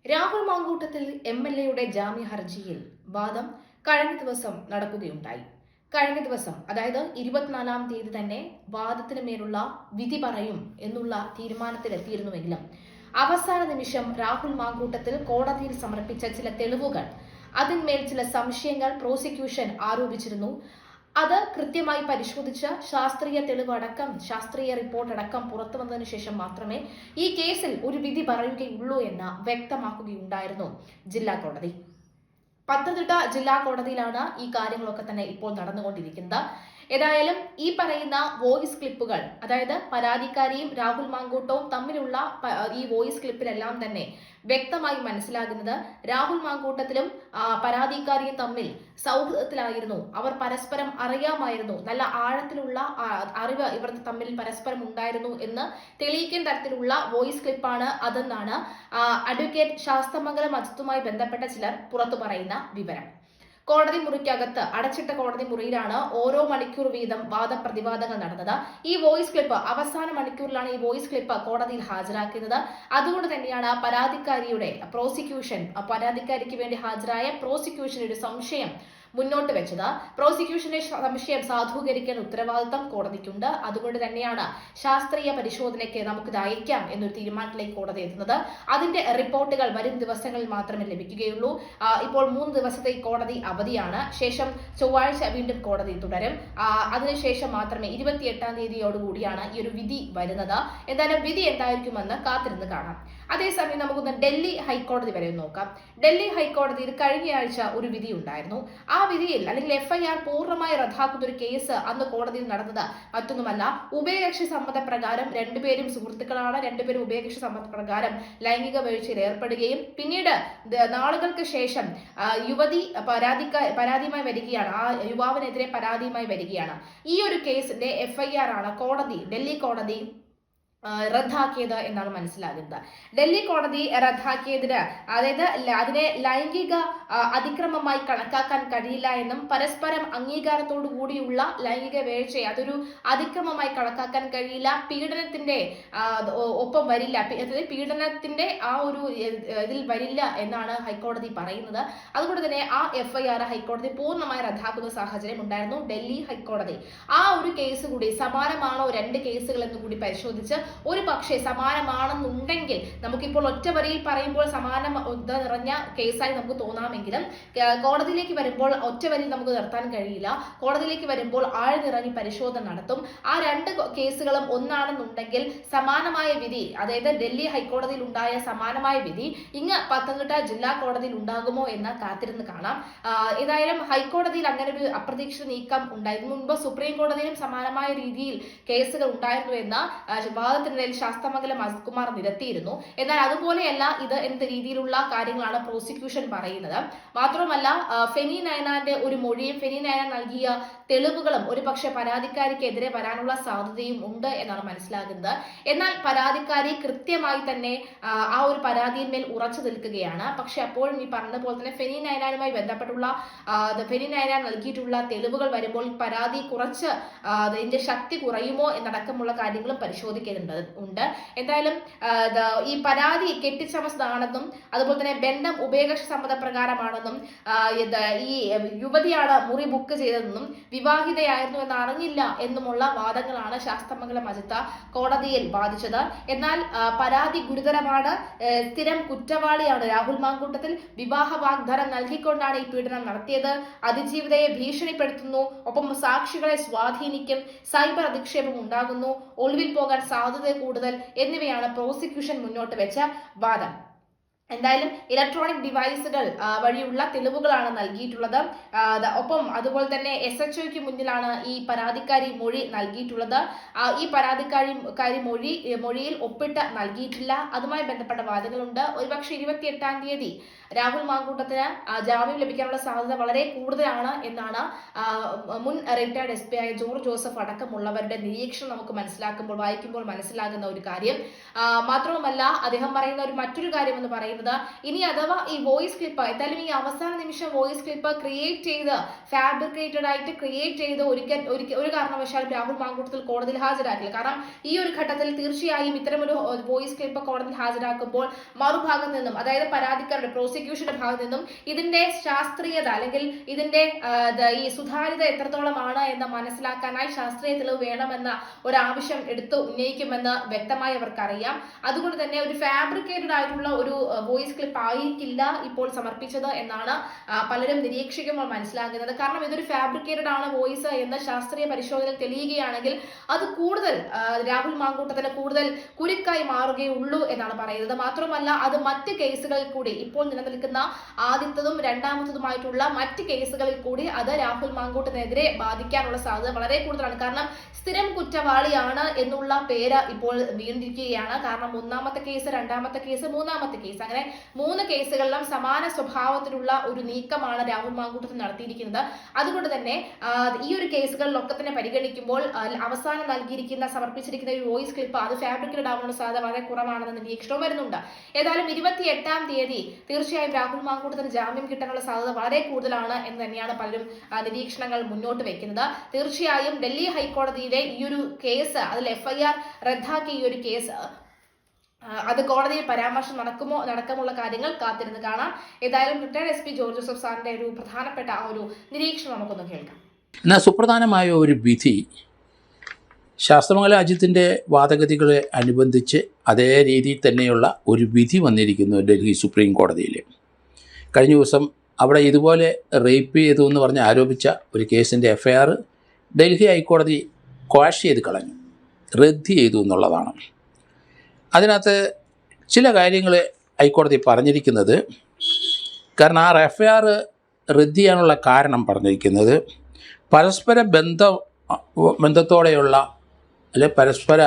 രാഹുൽ മാങ്കൂട്ടത്തിൽ എംഎൽഎയുടെ ജാമ്യ ഹർജിയിൽ വാദം കഴിഞ്ഞ ദിവസം നടക്കുകയുണ്ടായി. കഴിഞ്ഞ ദിവസം അതായത് 24-ാം തീയതി തന്നെ വാദത്തിന് മേലുള്ള വിധി പറയും എന്നുള്ള തീരുമാനത്തിലെത്തിയിരുന്നുവെങ്കിലും അവസാന നിമിഷം രാഹുൽ മാങ്കൂട്ടത്തിൽ കോടതിയിൽ സമർപ്പിച്ച ചില തെളിവുകൾ, അതിന്മേൽ ചില സംശയങ്ങൾ പ്രോസിക്യൂഷൻ ആരോപിച്ചിരുന്നു. അത് കൃത്യമായി പരിശോധിച്ച് ശാസ്ത്രീയ തെളിവ് അടക്കം, ശാസ്ത്രീയ റിപ്പോർട്ട് അടക്കം പുറത്തു വന്നതിന് ശേഷം മാത്രമേ ഈ കേസിൽ ഒരു വിധി പറയുകയുള്ളൂ എന്ന് വ്യക്തമാക്കുകയുണ്ടായിരുന്നു ജില്ലാ കോടതി. പത്തനംതിട്ട ജില്ലാ കോടതിയിലാണ് ഈ കാര്യങ്ങളൊക്കെ തന്നെ ഇപ്പോൾ നടന്നുകൊണ്ടിരിക്കുന്നത്. ഏതായാലും ഈ പറയുന്ന വോയിസ് ക്ലിപ്പുകൾ, അതായത് പരാതിക്കാരിയും രാഹുൽ മാങ്കൂട്ടവും തമ്മിലുള്ള ഈ വോയിസ് ക്ലിപ്പിലെല്ലാം തന്നെ വ്യക്തമായി മനസ്സിലാകുന്നത് രാഹുൽ മാങ്കൂട്ടത്തിലും പരാതിക്കാരിയും തമ്മിൽ സൗഹൃദത്തിലായിരുന്നു. അവർ പരസ്പരം അറിയാമായിരുന്നു, നല്ല ആഴത്തിലുള്ള അറിവ് ഇവർ തമ്മിൽ പരസ്പരം ഉണ്ടായിരുന്നു എന്ന് തെളിയിക്കുന്ന തരത്തിലുള്ള വോയിസ് ക്ലിപ്പാണ് അതെന്നാണ് അഡ്വക്കേറ്റ് ശാസ്തമംഗലം അജിത്തുമായി ബന്ധപ്പെട്ട ചിലർ പുറത്തു പറയുന്ന വിവരം. കോടതി മുറിക്കകത്ത്, അടച്ചിട്ട കോടതി മുറിയിലാണ് ഓരോ മണിക്കൂർ വീതം വാദപ്രതിവാദങ്ങൾ നടന്നത്. ഈ വോയിസ് ക്ലിപ്പ് അവസാന മണിക്കൂറിലാണ് ഈ വോയിസ് ക്ലിപ്പ് കോടതിയിൽ ഹാജരാക്കുന്നത്. അതുകൊണ്ട് തന്നെയാണ് പരാതിക്കാരിക്ക് വേണ്ടി ഹാജരായ പ്രോസിക്യൂഷന്റെ സംശയം മുന്നോട്ട് വെച്ചത്. പ്രോസിക്യൂഷന്റെ സംശയം സാധൂകരിക്കാൻ ഉത്തരവാദിത്തം കോടതിക്കുണ്ട്. അതുകൊണ്ട് തന്നെയാണ് ശാസ്ത്രീയ പരിശോധനയ്ക്ക് നമുക്കിത് അയക്കാം എന്നൊരു തീരുമാനത്തിലേക്ക് കോടതി എത്തുന്നത്. അതിന്റെ റിപ്പോർട്ടുകൾ വരും ദിവസങ്ങളിൽ മാത്രമേ ലഭിക്കുകയുള്ളൂ. ഇപ്പോൾ 3 ദിവസത്തെ കോടതി അവധിയാണ്. ശേഷം ചൊവ്വാഴ്ച വീണ്ടും കോടതി തുടരും. അതിനുശേഷം മാത്രമേ 28-ാം തീയതിയോടുകൂടിയാണ് ഈ ഒരു വിധി വരുന്നത്. എന്തായാലും വിധി എന്തായിരിക്കുമെന്ന് കാത്തിരുന്ന് കാണാം. അതേസമയം നമുക്കൊന്ന് ഡൽഹി ഹൈക്കോടതി വരെ നോക്കാം. ഡൽഹി ഹൈക്കോടതിയിൽ കഴിഞ്ഞയാഴ്ച ഒരു വിധി ഉണ്ടായിരുന്നു. ആ വിധിയിൽ, അല്ലെങ്കിൽ FIR പൂർണ്ണമായി റദ്ദാക്കുന്ന ഒരു കേസ് അന്ന് കോടതിയിൽ നടന്നത് മറ്റൊന്നുമല്ല, ഉഭയകക്ഷി സമ്മതപ്രകാരം രണ്ടുപേരും സുഹൃത്തുക്കളാണ്, രണ്ടുപേരും ഉഭയകക്ഷി സമ്മതപ്രകാരം ലൈംഗിക വീഴ്ചയിൽ ഏർപ്പെടുകയും പിന്നീട് നാളുകൾക്ക് ശേഷം യുവതി പരാതിയുമായി വരികയാണ്. ആ യുവാവിനെതിരെ പരാതിയുമായി വരികയാണ്. ഈ ഒരു കേസിന്റെ FIR ആണ് ഡൽഹി കോടതി റദ്ദാക്കിയത് എന്നാണ് മനസ്സിലാകുന്നത്. ഡൽഹി കോടതി റദ്ദാക്കിയതിന്, അതായത് അതിനെ ലൈംഗിക അതിക്രമമായി കണക്കാക്കാൻ കഴിയില്ല എന്നും പരസ്പരം അംഗീകാരത്തോടു കൂടിയുള്ള ലൈംഗിക വീഴ്ചയെ അതൊരു അതിക്രമമായി കണക്കാക്കാൻ കഴിയില്ല, പീഡനത്തിന്റെ ഒപ്പം വരില്ല, പീഡനത്തിന്റെ ആ ഒരു ഇതിൽ വരില്ല എന്നാണ് ഹൈക്കോടതി പറയുന്നത്. അതുകൊണ്ട് തന്നെ ആ FIR ഹൈക്കോടതി പൂർണ്ണമായി റദ്ദാക്കുന്ന സാഹചര്യം ഉണ്ടായിരുന്നു ഡൽഹി ഹൈക്കോടതി. ആ ഒരു കേസ് കൂടി സമാനമാണോ 2 കേസുകൾ എന്ന് കൂടി പരിശോധിച്ച്, ഒരു പക്ഷേ സമാനമാണെന്നുണ്ടെങ്കിൽ, നമുക്കിപ്പോൾ ഒറ്റ വരിയിൽ പറയുമ്പോൾ സമാനം നിറഞ്ഞ കേസായി നമുക്ക് തോന്നാമെങ്കിലും കോടതിയിലേക്ക് വരുമ്പോൾ ഒറ്റ വരിയിൽ നമുക്ക് നിർത്താൻ കഴിയില്ല. കോടതിയിലേക്ക് വരുമ്പോൾ ആഴ്ന്നിറങ്ങി പരിശോധന നടത്തും. ആ 2 കേസുകളും ഒന്നാണെന്നുണ്ടെങ്കിൽ സമാനമായ വിധി, അതായത് ഡൽഹി ഹൈക്കോടതിയിൽ ഉണ്ടായ സമാനമായ വിധി ഇങ്ങ് പത്തനംതിട്ട ജില്ലാ കോടതിയിൽ ഉണ്ടാകുമോ എന്ന് കാത്തിരുന്ന് കാണാം. ഏതായാലും ഹൈക്കോടതിയിൽ അങ്ങനെ ഒരു അപ്രതീക്ഷിത നീക്കം ഉണ്ടായിരുന്നു. മുൻപ് സുപ്രീം കോടതിയിലും സമാനമായ രീതിയിൽ കേസുകൾ ഉണ്ടായിരുന്നു എന്ന വാദത്തിനിടയിൽ ശാസ്തമംഗലം അജിത്കുമാർ നിരത്തിയിരുന്നു. എന്നാൽ അതുപോലെയല്ല ഇത് എന്ത് രീതിയിലുള്ള കാര്യങ്ങളാണ് പ്രോസിക്യൂഷൻ പറയുന്നത്. മാത്രമല്ല, ഫെനി നയനാന്റെ ഒരു മൊഴിയും ഫെനി നയനാൻ നൽകിയ തെളിവുകളും ഒരുപക്ഷെ പരാതിക്കാരിക്കെതിരെ വരാനുള്ള സാധ്യതയും ഉണ്ട് എന്നാണ് മനസ്സിലാകുന്നത്. എന്നാൽ പരാതിക്കാരി കൃത്യമായി തന്നെ ആ ഒരു പരാതിയിന്മേൽ ഉറച്ചു നിൽക്കുകയാണ്. പക്ഷെ അപ്പോഴും ഈ പറഞ്ഞതുപോലെ തന്നെ ഫെനി നയനാനുമായി ബന്ധപ്പെട്ടുള്ള ഫെനി നയനാൻ നൽകിയിട്ടുള്ള തെളിവുകൾ വരുമ്പോൾ പരാതി കുറച്ച് അതിന്റെ ശക്തി കുറയുമോ എന്നടക്കമുള്ള കാര്യങ്ങളും പരിശോധിക്കേണ്ടതുണ്ട്. എന്തായാലും ഈ പരാതി കെട്ടിച്ചമച്ചതാണെന്നും അതുപോലെ തന്നെ ബന്ധം ഉഭയകക്ഷി സമ്മതപ്രകാരമാണെന്നും ഈ യുവതിയാണ് മുറി ബുക്ക് ചെയ്തതെന്നും വിവാഹിതയായിരുന്നു എന്ന് അറിഞ്ഞില്ല എന്നുമുള്ള വാദങ്ങളാണ് ശാസ്തമംഗലം അജിത്ത കോടതിയിൽ വാദിച്ചത്. എന്നാൽ പരാതി ഗുരുതരമാണ്, സ്ഥിരം കുറ്റവാളിയാണ് രാഹുൽ മാങ്കൂട്ടത്തിൽ, വിവാഹ വാഗ്ദാനം നൽകിക്കൊണ്ടാണ് ഈ പീഡനം നടത്തിയത്, അതിജീവിതയെ ഭീഷണിപ്പെടുത്തുന്നു, ഒപ്പം സാക്ഷികളെ സ്വാധീനിക്കും, സൈബർ അധിക്ഷേപം ഉണ്ടാകുന്നു, ഒളിവിൽ പോകാൻ സാധ്യത കൂടുതൽ എന്നിവയാണ് പ്രോസിക്യൂഷൻ മുന്നോട്ട് വെച്ച വാദം. എന്തായാലും ഇലക്ട്രോണിക് ഡിവൈസുകൾ വഴിയുള്ള തെളിവുകളാണ് നൽകിയിട്ടുള്ളത്. ഒപ്പം അതുപോലെ തന്നെ SHOയ്ക്ക് മുന്നിലാണ് ഈ പരാതിക്കാരി മൊഴി നൽകിയിട്ടുള്ളത്. ഈ പരാതിക്കാരി മൊഴിയിൽ ഒപ്പിട്ട് നൽകിയിട്ടില്ല. അതുമായി ബന്ധപ്പെട്ട വാദങ്ങളുണ്ട്. ഒരുപക്ഷെ 28-ാം തീയതി രാഹുൽ മാങ്കൂട്ടത്തിന് ജാമ്യം ലഭിക്കാനുള്ള സാധ്യത വളരെ കൂടുതലാണ് എന്നാണ് മുൻ റിട്ടയർഡ് SP ആയ ജോർജ് ജോസഫ് അടക്കമുള്ളവരുടെ നിരീക്ഷണം നമുക്ക് വായിക്കുമ്പോൾ മനസ്സിലാകുന്ന ഒരു കാര്യം. മാത്രവുമല്ല, അദ്ദേഹം പറയുന്ന മറ്റൊരു കാര്യം എന്ന് പറയുന്നത് പറയുന്നത്. ഇനി അഥവാ ഈ വോയിസ് ക്ലിപ്പ് എന്തായാലും ഈ അവസാന നിമിഷം വോയിസ് ക്ലിപ്പ് ക്രിയേറ്റ് ചെയ്ത് ഫാബ്രിക്കേറ്റഡ് ആയിട്ട് ക്രിയേറ്റ് ചെയ്ത് ഒരു കാരണവശാലും രാഹുൽ മാങ്കൂട്ടത്തിൽ കോടതിയിൽ ഹാജരാക്കില്ല. കാരണം ഈ ഒരു ഘട്ടത്തിൽ തീർച്ചയായും ഇത്തരമൊരു വോയിസ് ക്ലിപ്പ് കോടതിയിൽ ഹാജരാക്കുമ്പോൾ മറുഭാഗത്ത് നിന്നും, അതായത് പരാതിക്കാരുടെ പ്രോസിക്യൂഷന്റെ ഭാഗത്ത് നിന്നും ഇതിന്റെ ശാസ്ത്രീയത അല്ലെങ്കിൽ ഇതിന്റെ ഈ സുതാര്യത എത്രത്തോളമാണ് എന്ന് മനസ്സിലാക്കാനായി ശാസ്ത്രീയ തെളിവ് വേണമെന്ന ഒരു ആവശ്യം എടുത്ത് ഉന്നയിക്കുമെന്ന് വ്യക്തമായി അവർക്കറിയാം. അതുകൊണ്ട് തന്നെ ഒരു ഫാബ്രിക്കേറ്റഡ് ആയിട്ടുള്ള ഒരു വോയിസ് ക്ലിപ്പ് ആയിരിക്കില്ല ഇപ്പോൾ സമർപ്പിച്ചത് എന്നാണ് പലരും നിരീക്ഷിക്കുമ്പോൾ മനസ്സിലാക്കുന്നത്. കാരണം ഇതൊരു ഫാബ്രിക്കേറ്റഡ് ആണ് വോയിസ് എന്ന് ശാസ്ത്രീയ പരിശോധന തെളിയുകയാണെങ്കിൽ അത് കൂടുതൽ രാഹുൽ മാങ്കൂട്ടത്തിന് കൂടുതൽ കുരുക്കായി മാറുകയുള്ളൂ എന്നാണ് പറയുന്നത്. മാത്രമല്ല അത് മറ്റ് കേസുകളിൽ കൂടി, ഇപ്പോൾ നിലനിൽക്കുന്ന ആദ്യത്തതും രണ്ടാമത്തതുമായിട്ടുള്ള മറ്റ് കേസുകളിൽ കൂടി അത് രാഹുൽ മാങ്കൂട്ടത്തിനെതിരെ ബാധിക്കാനുള്ള സാധ്യത വളരെ കൂടുതലാണ്. കാരണം സ്ഥിരം കുറ്റവാളിയാണ് എന്നുള്ള പേര് ഇപ്പോൾ വീണ്ടിരിക്കുകയാണ്. കാരണം ഒന്നാമത്തെ കേസ്, രണ്ടാമത്തെ കേസ്, മൂന്നാമത്തെ കേസ്, അങ്ങനെ 3 കേസുകളിലും സമാന സ്വഭാവത്തിലുള്ള ഒരു നീക്കമാണ് രാഹുൽ മാങ്കൂട്ടത്തിൽ നടത്തിയിരിക്കുന്നത്. അതുകൊണ്ട് തന്നെ ഈ ഒരു കേസുകളിലൊക്കെ തന്നെ പരിഗണിക്കുമ്പോൾ അവസാനം സമർപ്പിച്ചിരിക്കുന്ന ഒരു വോയിസ് ക്ലിപ്പ് അത് ഫാബ്രിക്കേറ്റഡ് ആവാനുള്ള സാധ്യത വളരെ കുറവാണെന്ന് നിരീക്ഷണവും വരുന്നുണ്ട്. ഏതായാലും 28-ാം തീയതി തീർച്ചയായും രാഹുൽ മാങ്കൂട്ടത്തിന് ജാമ്യം കിട്ടാനുള്ള സാധ്യത വളരെ കൂടുതലാണ് എന്ന് തന്നെയാണ് പലരും നിരീക്ഷണങ്ങൾ മുന്നോട്ട് വെക്കുന്നത്. തീർച്ചയായും ഡൽഹി ഹൈക്കോടതിയിലെ ഈ ഒരു കേസ്, അതിൽ FIR റദ്ദാക്കിയ ഈ ഒരു കേസ് അത് കോടതിയിൽ പരാമർശം നടക്കുമുള്ള കാര്യങ്ങൾ കാത്തിരുന്ന് കാണാം. ഏതായാലും റിട്ടയർഡ് SP ജോർജ് ജോസഫ് സാറിന്റെ ഒരു പ്രധാനപ്പെട്ട ആ ഒരു നിരീക്ഷണം നമുക്കൊന്ന് കേൾക്കാം. എന്നാൽ സുപ്രധാനമായ ഒരു വിധി ശാസ്ത്രമംഗലം അജിത്തിൻ്റെ വാദഗതികളെ അനുബന്ധിച്ച് അതേ രീതിയിൽ തന്നെയുള്ള ഒരു വിധി വന്നിരിക്കുന്നു ഡൽഹി സുപ്രീം കോടതിയിൽ. കഴിഞ്ഞ ദിവസം അവിടെ ഇതുപോലെ റേപ്പ് ചെയ്തു എന്ന് പറഞ്ഞ് ആരോപിച്ച ഒരു കേസിൻ്റെ FIR ഡൽഹി ഹൈക്കോടതി ക്വാഷ് ചെയ്ത് കളഞ്ഞു, റദ്ദ് ചെയ്തു എന്നുള്ളതാണ്. അതിനകത്ത് ചില കാര്യങ്ങൾ ഹൈക്കോടതി പറഞ്ഞിരിക്കുന്നത്, കാരണം ആ FIR റദ്ദ് ചെയ്യാനുള്ള കാരണം പറഞ്ഞിരിക്കുന്നത് പരസ്പര ബന്ധത്തോടെയുള്ള അല്ലെ പരസ്പര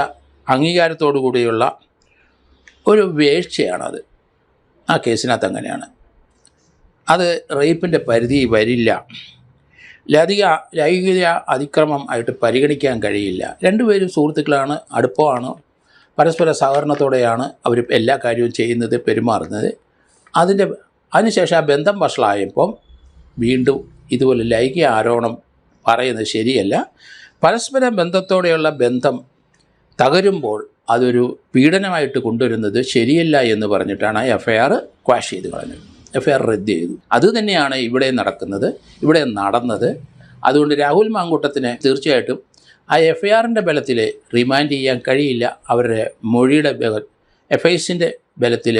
അംഗീകാരത്തോടു കൂടിയുള്ള ഒരു വീഴ്ചയാണത്. ആ കേസിനകത്ത് അങ്ങനെയാണ്. അത് റേപ്പിൻ്റെ പരിധി വരില്ല, ലൈംഗിക അതിക്രമം ആയിട്ട് പരിഗണിക്കാൻ കഴിയില്ല. രണ്ടുപേരും സുഹൃത്തുക്കളാണ്, അടുപ്പമാണ്, പരസ്പര സഹകരണത്തോടെയാണ് അവർ എല്ലാ കാര്യവും ചെയ്യുന്നത്, പെരുമാറുന്നത്. അതിനുശേഷം ആ ബന്ധം വഷളായപ്പം വീണ്ടും ഇതുപോലെ ലൈംഗിക ആരോപണം പറയുന്നത് ശരിയല്ല. പരസ്പര ബന്ധത്തോടെയുള്ള ബന്ധം തകരുമ്പോൾ അതൊരു പീഡനമായിട്ട് കൊണ്ടുവരുന്നത് ശരിയല്ല എന്ന് പറഞ്ഞിട്ടാണ് FIR ക്വാഷ് ചെയ്ത് കളഞ്ഞത്, FIR റദ്ദ് ചെയ്തു. അതുതന്നെയാണ് ഇവിടെ നടന്നത്. അതുകൊണ്ട് രാഹുൽ മാങ്കൂട്ടത്തിന് തീർച്ചയായിട്ടും ആ FIRൻ്റെ ബലത്തിൽ റിമാൻഡ് ചെയ്യാൻ കഴിയില്ല. അവരുടെ മൊഴിയുടെ FISൻ്റെ ബലത്തിൽ